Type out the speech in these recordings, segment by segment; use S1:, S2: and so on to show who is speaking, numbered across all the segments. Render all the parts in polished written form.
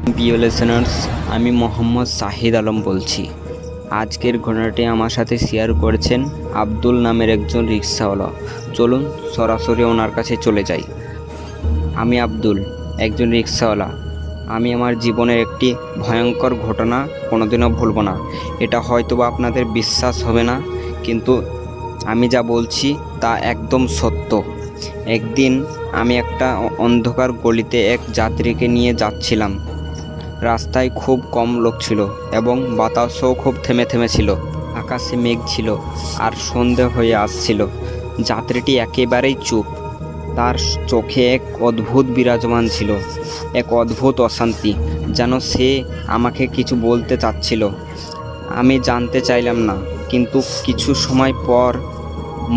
S1: প্রিয় লিসেনার্স, আমি মোহাম্মদ শাহিদ আলম বলছি। আজকের ঘটনাটি আমার সাথে শেয়ার করেছেন আব্দুল নামের একজন রিক্সাওয়ালা। চলুন সরাসরি ওনার কাছে চলে যাই। আমি আব্দুল, একজন রিক্সাওয়ালা। আমি আমার জীবনের একটি ভয়ঙ্কর ঘটনা কোনোদিনও ভুলব না। এটা হয়তোবা আপনাদের বিশ্বাস হবে না, কিন্তু আমি যা বলছি তা একদম সত্য। একদিন আমি একটা অন্ধকার গলিতে এক যাত্রীকে নিয়ে যাচ্ছিলাম। রাস্তায় খুব কম লোক ছিল এবং বাতাসও খুব থেমে থেমে ছিল। আকাশে মেঘ ছিল আর সন্ধে হয়ে আসছিল। যাত্রীটি একেবারেই চুপ। তার চোখে এক অদ্ভুত বিরাজমান ছিল, এক অদ্ভুত অশান্তি, যেন সে আমাকে কিছু বলতে চাচ্ছিল। আমি জানতে চাইলাম না, কিন্তু কিছু সময় পর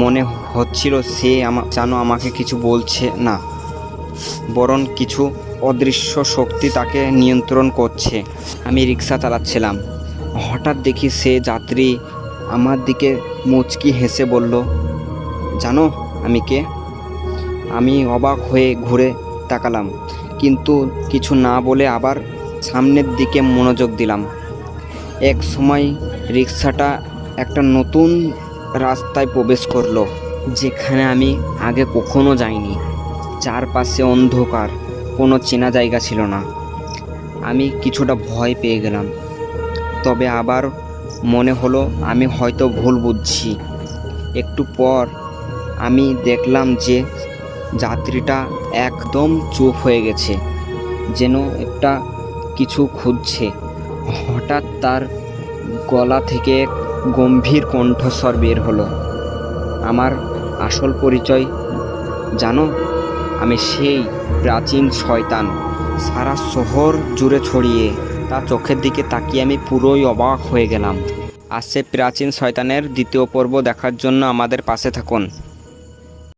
S1: মনে হচ্ছিল সে যেন আমাকে কিছু বলছে না, বরং কিছু অদৃশ্য শক্তি তাকে নিয়ন্ত্রণ করছে। আমি রিক্সা চালাচ্ছিলাম। হঠাৎ দেখি সে যাত্রী আমার দিকে মুচকি হেসে বলল, জানো আমি কে? আমি অবাক হয়ে ঘুরে তাকালাম, কিন্তু কিছু না বলে আবার সামনের দিকে মনোযোগ দিলাম। এক সময় রিক্সাটা একটা নতুন রাস্তায় প্রবেশ করলো, যেখানে আমি আগে কখনো যাইনি। চারপাশে অন্ধকার, কোনো চেনা জায়গা ছিল না। আমি কিছুটা ভয় পেয়ে গেলাম, তবে আবার মনে হলো আমি হয়তো ভুল বুঝছি। একটু পর আমি দেখলাম যে যাত্রীটা একদম চুপ হয়ে গেছে, যেন একটা কিছু খুঁজছে। হঠাৎ তার গলা থেকে এক গম্ভীর কণ্ঠস্বর বের হলো, আমার আসল পরিচয় জানো? আমি সেই প্রাচীন শয়তান, সারা শহর জুড়ে ছড়িয়ে। তার চোখের দিকে তাকিয়ে আমি পুরোই অবাক হয়ে গেলাম। আর সে প্রাচীন শয়তানের দ্বিতীয় পর্ব দেখার জন্য আমাদের পাশে থাকুন।